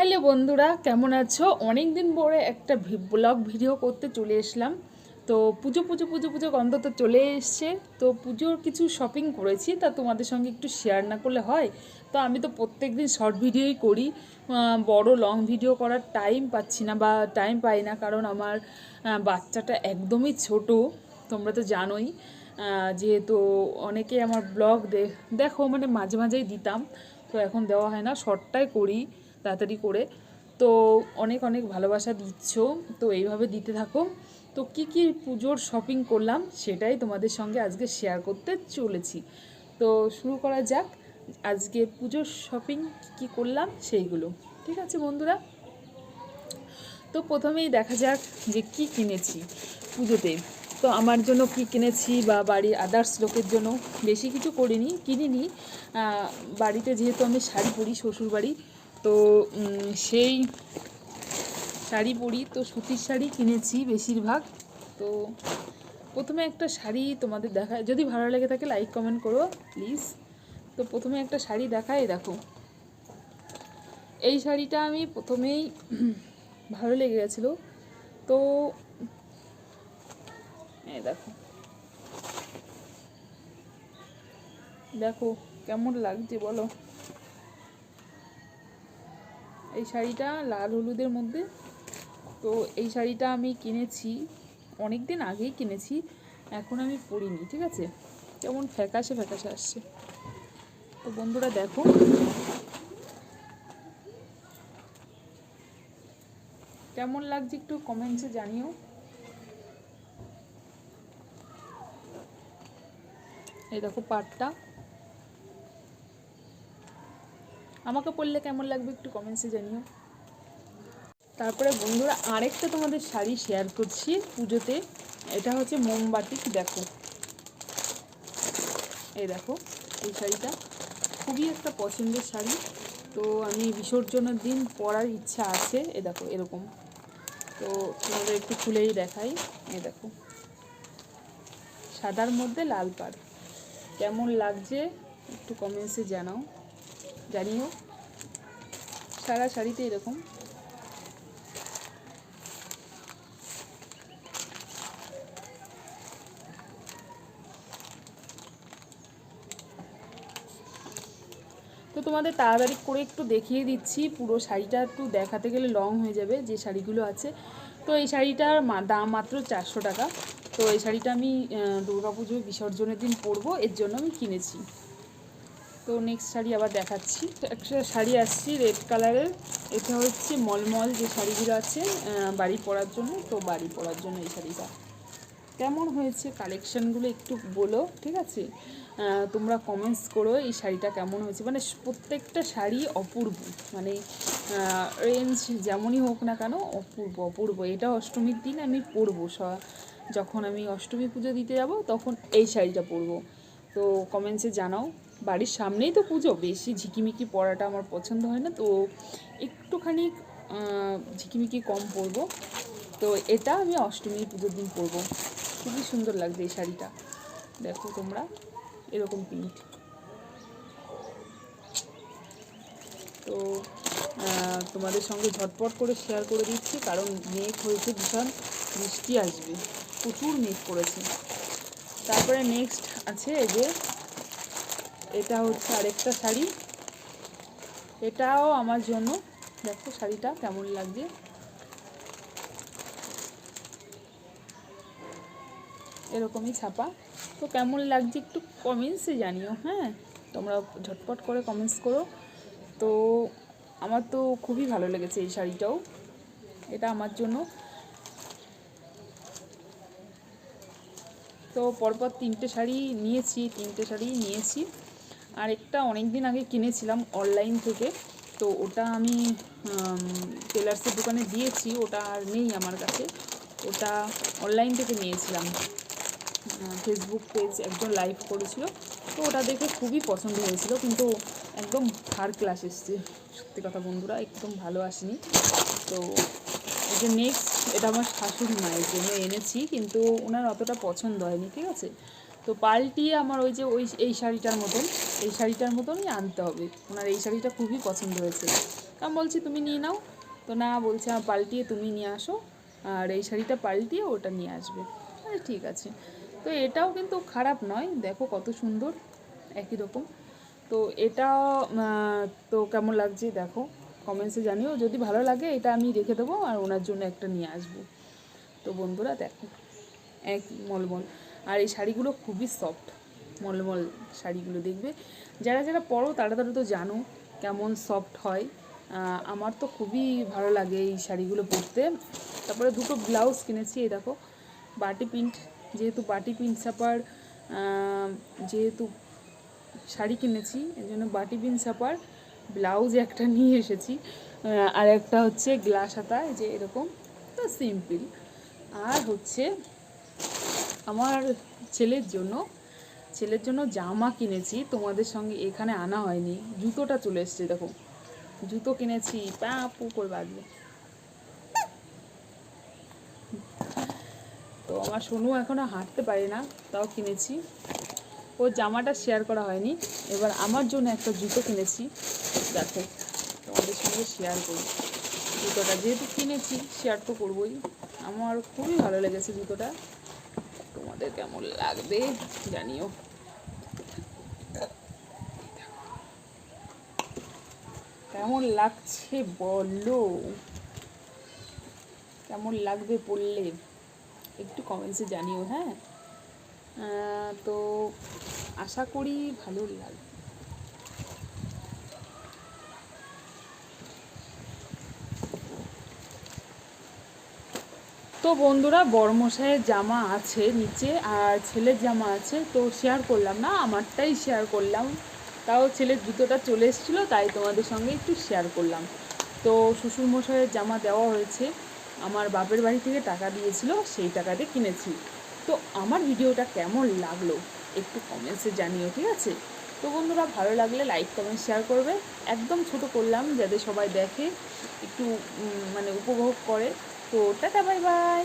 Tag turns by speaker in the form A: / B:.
A: Hello বন্ধুরা, কেমন আছো? অনেক দিন পরে একটা ব্লগ ভিডিও করতে চলে এসলাম। তো পুজো পুজো পুজো পুজো গন্ধ তো চলে এসছে। তো পুজোর কিছু শপিং করেছি, তা তোমাদের সঙ্গে একটু শেয়ার না করলে হয়? তো আমি তো প্রত্যেক দিন শর্ট ভিডিওই করি, বড় লং ভিডিও করার টাইম পাচ্ছি না বা টাইম পাই না, কারণ আমার বাচ্চাটা একদমই ছোট, তোমরা তো জানোই। যেহেতু অনেকে আমার ব্লগ দেখো, মানে মাঝে মাঝেই দিতাম, তো এখন দেওয়া হয় না, শর্টটাই করি তাড়াতাড়ি করে। তো অনেক অনেক ভালোবাসা দিচ্ছ, তো এইভাবে দিতে থাকো। তো কি কি পুজোর শপিং করলাম সেটাই তোমাদের সঙ্গে আজকে শেয়ার করতে চলেছি। তো শুরু করা যাক আজকে পুজোর শপিং কী করলাম সেইগুলো। ঠিক আছে বন্ধুরা, তো প্রথমেই দেখা যাক যে কি কিনেছি পুজোতে। তো আমার জন্য কি কিনেছি বা বাড়ির আদার্স লোকের জন্য বেশি কিছু কিনিনি। বাড়িতে যেহেতু আমি শাড়ি পরি, শ্বশুরবাড়ি, তো সেই শাড়ি পরি, তো সুতির শাড়ি কিনেছি বেশিরভাগ। তো প্রথমে একটা শাড়ি তোমাদের দেখায়, যদি ভালো লেগে থাকে লাইক কমেন্ট করো প্লিজ। তো প্রথমে একটা শাড়ি দেখায়, দেখো এই শাড়িটা আমি প্রথমেই ভালো লেগে গেছিলো। তো এই দেখো, দেখো কেমন লাগছে বলো। এই শাড়িটা লাল হলুদের মধ্যে। তো এই শাড়িটা আমি কিনেছি অনেক দিন আগেই কিনেছি, এখন আমি পরিনি। ঠিক আছে, কেমন ফ্যাকাশে ফ্যাকাশে আসছে। তো বন্ধুরা দেখো, কেমন লাগছে একটু কমেন্টসে জানিও। এই দেখো পাটটা, আমাকে পরলে কেমন লাগবে একটু কমেন্টসে জানিও। তারপরে বন্ধুরা আরেকটা তোমাদের শাড়ি শেয়ার করছি পুজোতে। এটা হচ্ছে মোমবাতি, দেখো এই দেখো, এই শাড়িটা খুবই একটা পছন্দের শাড়ি। তো আমি বিসর্জনের দিন পরার ইচ্ছা আছে। এ দেখো এরকম, তো তোমাদের একটু খুলেই দেখাই। এই দেখো সাদার মধ্যে লাল পাড়, কেমন লাগছে একটু কমেন্টসে জানিও। সারা শাড়িতে এরকম। তো তোমাদের তাড়াতাড়ি করে একটু দেখিয়ে দিচ্ছি, পুরো শাড়িটা একটু দেখাতে গেলে লং হয়ে যাবে যে শাড়িগুলো আছে। তো এই শাড়িটার দাম মাত্র 400 টাকা। তো এই শাড়িটা আমি দুর্গাপুজো বিসর্জনের দিন পরবো, এর জন্য আমি কিনেছি। তো নেক্সট শাড়ি আবার দেখাচ্ছি। একটা শাড়ি আসছি রেড কালারের, এটা হচ্ছে মলমল যে শাড়িগুলো আছে বাড়ি পরার জন্য, তো বাড়ি পরার জন্য এই শাড়িটা। কেমন হয়েছে কালেকশানগুলো একটু বলো, ঠিক আছে? তোমরা কমেন্টস করো এই শাড়িটা কেমন হয়েছে। মানে প্রত্যেকটা শাড়ি অপূর্ব, মানে রেঞ্জ যেমনই হোক না কেন অপূর্ব অপূর্ব। এটা অষ্টমীর দিন আমি পরবো, যখন আমি অষ্টমী পুজো দিতে যাব তখন এই শাড়িটা পরবো। তো কমেন্টসে জানাও। বাড়ির সামনেই তো পুজো, বেশি ঝিকিমিকি পরাটা আমার পছন্দ হয় না, তো একটুখানি ঝিকিমিকি কম পরবো। তো এটা আমি অষ্টমী পুজোর দিন পরবো। খুবই সুন্দর লাগছে এই শাড়িটা, দেখো তোমরা এরকম প্রিন্ট। তো তোমাদের সঙ্গে ঝটপট করে শেয়ার করে দিচ্ছি, কারণ মেঘ হয়েছে ভীষণ, বৃষ্টি আসবে, প্রচুর মেঘ পড়েছে। তারপরে নেক্সট আছে এই যে, এটা হচ্ছে আরেকটা শাড়ি, এটাও আমার জন্য। দেখো শাড়িটা কেমন লাগছে, এরকমই ছাপা। তো কেমন লাগছে একটু কমেন্টসে জানিও। হ্যাঁ, তোমরা ঝটপট করে কমেন্টস করো। তো আমার তো খুবই ভালো লেগেছে এই শাড়িটাও, এটা আমার জন্য। তো পরপর তিনটে শাড়ি নিয়েছি। আর একটা অনেক দিন আগে কিনেছিলাম অনলাইন থেকে, তো ওটা আমি টেলার্সের দোকানে দিয়েছি, ওটা আর নেই আমার কাছে। ওটা অনলাইন থেকে নিয়েছিলাম, ফেসবুক পেজ একজন লাইভ করেছিল, তো ওটা দেখে খুবই পছন্দ হয়েছিল, কিন্তু একদম থার্ড ক্লাস এসছে, সত্যি কথা বন্ধুরা, একদম ভালো আসেনি। তো এই যে নেক্সট, এটা আমার শাশুড়ি মায়ের জন্য এনেছি, কিন্তু ওনার অতটা পছন্দ হয়নি, ঠিক আছে। তো পাল্টিয়ে আমার এই শাড়িটার মতনই আনতে হবে, ওনার এই শাড়িটা খুবই পছন্দ হয়েছে। আমি বলছি তুমি নিয়ে নাও, তো না বলছে পাল্টিয়ে তুমি নিয়ে আসো, আর এই শাড়িটা পাল্টিয়ে ওটা নিয়ে আসবে। আরে ঠিক আছে। তো এটাও কিন্তু খারাপ নয়, দেখো কত সুন্দর, একই রকম। তো এটা তো কেমন লাগছে দেখো, কমেন্টসে জানিও। যদি ভালো লাগে এটা আমি রেখে দেবো আর ওনার জন্য একটা নিয়ে আসবো। তো বন্ধুরা দেখো, এক মলমল। আর এই শাড়িগুলো খুবই সফট, মলমল শাড়িগুলো দেখবে, যারা যারা পরো তারা তারা তো জানো কেমন সফট হয়। আমার তো খুবই ভালো লাগে এই শাড়িগুলো পরতে। তারপরে দুটো ব্লাউজ কিনেছি, এই দেখো বাটি প্রিন্ট, যেহেতু বাটি প্রিন্ট ছাপার যেহেতু শাড়ি কিনেছি এই জন্য বাটি প্রিন্ট ছাপার ব্লাউজ একটা নিয়ে এসেছি। আর একটা হচ্ছে গ্লাস হাতা, এই যে এরকম, তো সিম্পল। আর হচ্ছে আমার ছেলের জন্য জামা কিনেছি, তোমাদের সঙ্গে এখানে আনা হয়নি। জুতোটা চলে এসছে, দেখো জুতো কিনেছি, পা পু করে বাজবে। তো আমার সোনু এখনও হাঁটতে পারে না, তাও কিনেছি। ও জামাটা শেয়ার করা হয়নি। এবার আমার জন্য একটা জুতো কিনেছি, দেখো তোমাদের সঙ্গে শেয়ার করি। জুতোটা যেহেতু কিনেছি শেয়ার তো করবোই। আমার খুবই ভালো লেগেছে জুতোটা, তোমাদের কেমন লাগবে জানিও। কেমন লাগছে বলো, কেমন লাগবে পড়লে একটু কমেন্টসে জানিও। হ্যাঁ, তো আশা করি ভালো লাগবে। তো বন্ধুরা, বড়মশাইয়ের জামা আছে নিচে আর ছেলের জামা আছে, তো শেয়ার করলাম না, আমারটাই শেয়ার করলাম। তাও ছেলের জুতোটা চলে এসেছিলো, তাই তোমাদের সঙ্গে একটু শেয়ার করলাম। তো শ্বশুরমশাইয়ের জামা দেওয়া হয়েছে, আমার বাপের বাড়ি থেকে টাকা দিয়েছিল, সেই টাকাতে কিনেছি। তো আমার ভিডিওটা কেমন লাগলো একটু কমেন্টসে জানিও, ঠিক আছে? তো বন্ধুরা, ভালো লাগলে লাইক কমেন্ট শেয়ার করবে। একদম ছোট করলাম যাতে সবাই দেখে, একটু মানে উপভোগ করে। তো টাটা, বাই বাই।